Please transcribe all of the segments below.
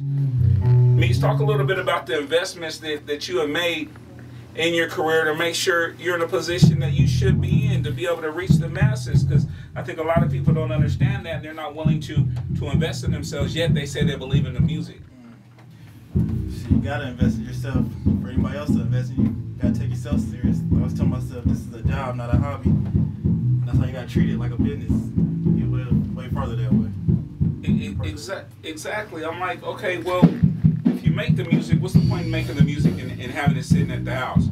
Meeks, talk a little bit about the investments that you have made in your career to make sure you're in a position that you should be in to be able to reach the masses, because I think a lot of people don't understand that. They're not willing to invest in themselves, yet they say they believe in the music. You gotta invest in yourself. For anybody else to invest in you, you gotta take yourself serious. I was telling myself this is a job, not a hobby. And that's how you gotta treat it, like a business. You live way farther that way. Exactly. I'm like, okay, well, if you make the music, what's the point in making the music and having it sitting at the house?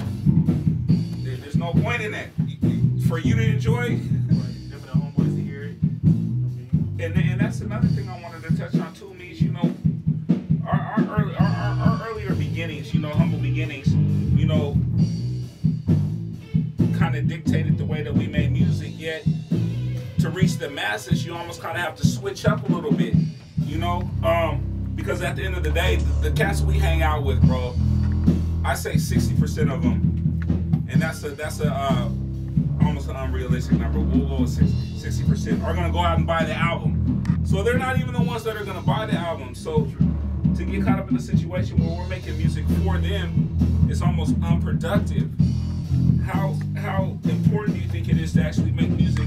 There's no point in that. For you to enjoy. Different homeboys to hear it. And that's another thing I wanted to touch on too, Meeks. You know, our earlier beginnings, you know, humble beginnings, you know, kind of dictated the way that we made music. Yet, to reach the masses, you almost kind of have to switch up a little bit, you know, because at the end of the day, the cats we hang out with, bro, I say 60% of them, and that's almost an unrealistic number. We'll go with 60% are gonna go out and buy the album. So they're not even the ones that are gonna buy the album. So to get caught up in a situation where we're making music for them is almost unproductive. How important do you think it is to actually make music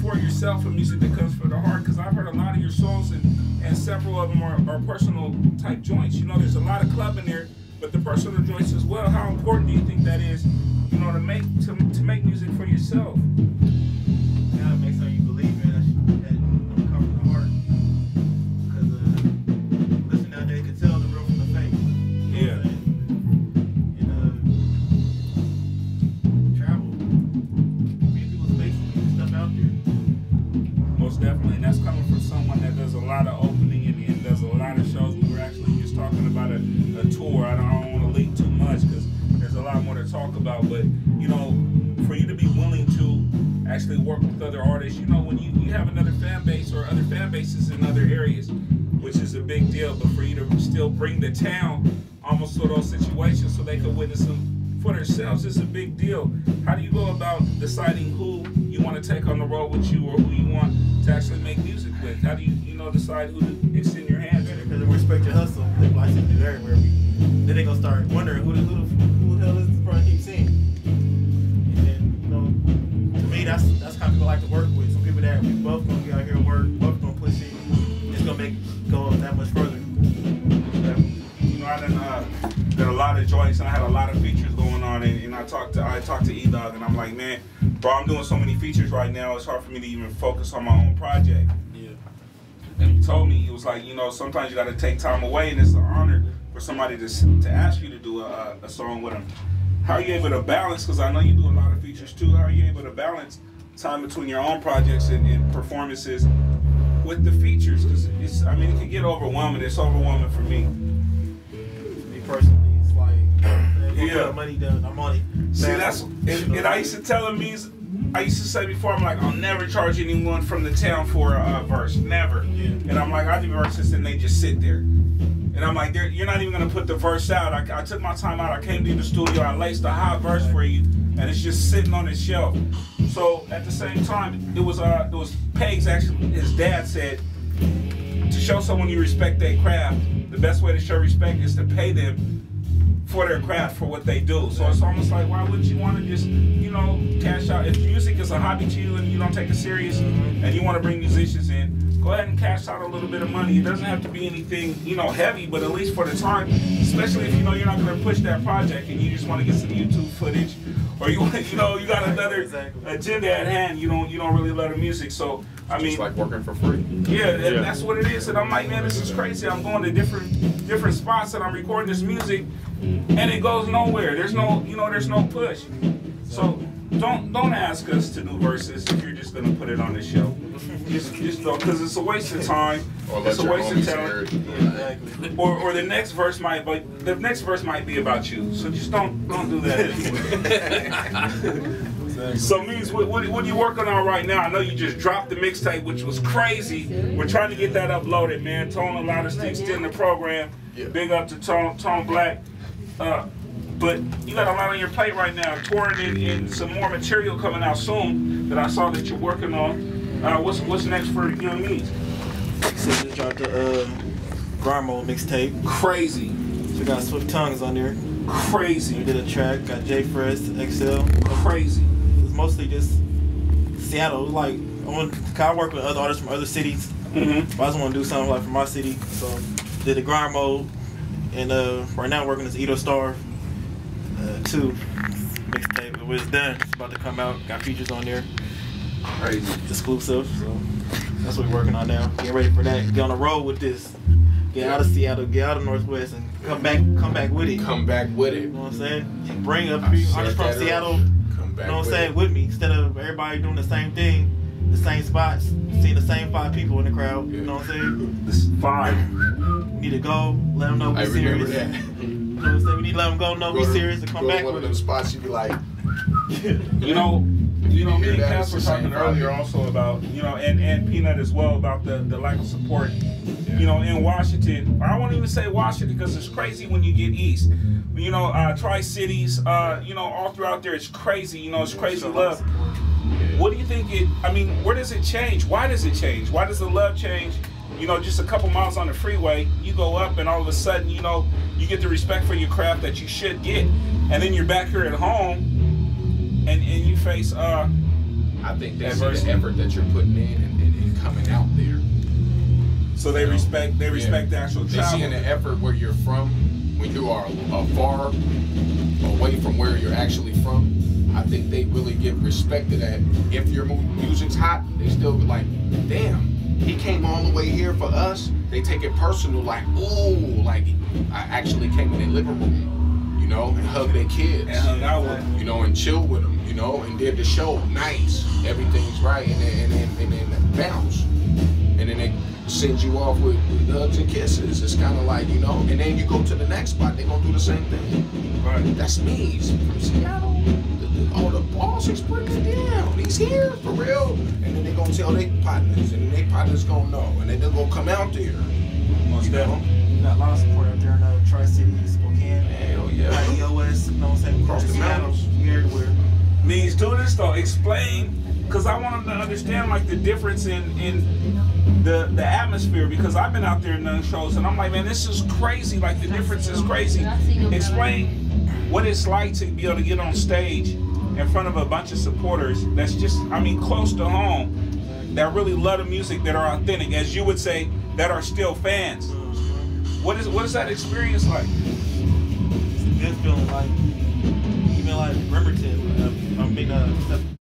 for yourself and music that comes from the heart? Because I've heard a lot of your songs and several of them are personal type joints. You know, there's a lot of club in there, but the personal joints as well. How important do you think that is, you know, to make music for yourself? You gotta make something you believe in that come from the heart. Because listen, nowadays can tell the real from the fake. Yeah. Definitely, and that's coming from someone that does a lot of opening and does a lot of shows. We were actually just talking about a tour. I don't want to leak too much because there's a lot more to talk about. But you know, for you to be willing to actually work with other artists, you know, when you have another fan base or other fan bases in other areas, which is a big deal. But for you to still bring the town almost to those situations so they can witness them for themselves is a big deal. How do you go about deciding who you want to take on the road with you or who you want to actually make music with? How do you know, decide who to extend your hand to? Because we respect your hustle. They like to do everywhere. Then they gonna start wondering who the hell is this person keep seeing. And then, you know, to me that's kind of people I like to work with. Some people that we both gonna get out here and work, both gonna push it. It's gonna make it go that much further. You know, I done a lot of joints and I had a lot of features going on, and I talked to E-Dog, and I'm like, man, bro, I'm doing so many features right now, it's hard for me to even focus on my own project. Yeah. And he told me, he was like, you know, sometimes you got to take time away, and it's an honor for somebody to ask you to do a song with them. How are you able to balance, because I know you do a lot of features too, how are you able to balance time between your own projects and performances with the features? Because it's, I mean, it can get overwhelming. It's overwhelming for me. Me personally, it's like, yeah, money done. I'm on it. See, that's and I used to tell him I used to say before, I'm like, I'll never charge anyone from the town for a verse, never. Yeah. And I'm like, I do verses and they just sit there. And I'm like, you're not even gonna put the verse out. I took my time out. I came to the studio. I laced a hot verse for you, and it's just sitting on the shelf. So at the same time, it was Pegs actually. His dad said, to show someone you respect their craft, the best way to show respect is to pay them for their craft, for what they do. So it's almost like, why wouldn't you want to just, you know, cash out? If music is a hobby to you and you don't take it serious and you want to bring musicians in, go ahead and cash out a little bit of money. It doesn't have to be anything, you know, heavy, but at least for the time, especially if you know you're not going to push that project and you just want to get some YouTube footage, or you want, you know, you got another agenda at hand. You don't really love the music. So I mean, just like working for free. Yeah, that's what it is. And I'm like, man, this is crazy. I'm going to different spots and I'm recording this music, and it goes nowhere. There's no, you know, there's no push. So don't ask us to do verses if you're just gonna put it on the show. Just don't, because it's a waste of time. It's a waste of talent. Exactly. Or the next verse might be about you. So just don't do that anymore. So, Meeks, what are you working on right now? I know you just dropped the mixtape, which was crazy. We're trying to get that uploaded, man. Tone allowed us to extend the program. Yeah. Big up to Tone Black. But you got a lot on your plate right now. Touring and some more material coming out soon that I saw that you're working on. What's next for Young Meeks? So just dropped the Grind Mode mixtape. Crazy. So we got Swift Tongues on there. Crazy. We did a track. Got J Fresh, XL. Crazy. It's mostly just Seattle. Like I work with other artists from other cities. Mm-hmm. But I just want to do something like for my city. So did the Grind Mode, and right now working as Edo Star 2 mixtape. It was done. It's about to come out. Got features on there. Crazy. Exclusive. So that's what we're working on now. Get ready for that. Get on the road with this. Get out of Seattle. Get out of Northwest and come back with it. Come back with it. You know what I'm saying? And bring up artists from Seattle. Come back. You know what I'm saying? With me, instead of everybody doing the same thing, the same spots, seeing the same 5 people in the crowd. You know what I'm saying? This is 5. We need to go. Let them know we're serious. That. You know what I'm saying? We need to let them know we're serious and come back one with of them it. spots you be like, You know, me and that Cass is were the talking same earlier vibe. also about, and Peanut as well, about the lack of support, in Washington. I won't even say Washington because it's crazy when you get east. Tri-Cities, all throughout there, it's crazy. It's crazy love. What do you think where does it change? Why does it change? Why does the love change? Just a couple miles on the freeway, you go up and all of a sudden, you get the respect for your craft that you should get. And then you're back here at home and you face I think they see adversity. the effort that you're putting in and coming out there. So they respect the actual They travel. see in the effort where you're from, when you are far away from where you're actually from. I think they really give respect to that. If your music's hot, they still be like, damn, he came all the way here for us. They take it personal, like, ooh, like I actually came in their living room, and hug their kids. And hung out with them. And chill with them, and did the show nice. Everything's right, and then bounce. And then they send you off with hugs and kisses. It's kind of like, and then you go to the next spot, they gonna do the same thing. Right. That's me from Seattle. The boss is putting it down. He's here for real. And then they gonna tell their partners, and then their partners gonna know, and then they're gonna come out there. Most definitely. We got a lot of support out there in Tri-Cities, Spokane. Hell yeah. Like EOS, you know what I'm saying? Across the Seattle, mountains. we everywhere. Means do this though. Explain, because I want them to understand like the difference in the atmosphere. Because I've been out there in the shows and I'm like, man, this is crazy. Like the difference is crazy. Explain what it's like to be able to get on stage in front of a bunch of supporters that's just, close to home, that really love the music, that are authentic, as you would say, that are still fans. What is that experience like? It's a good feeling, like even like Bremerton.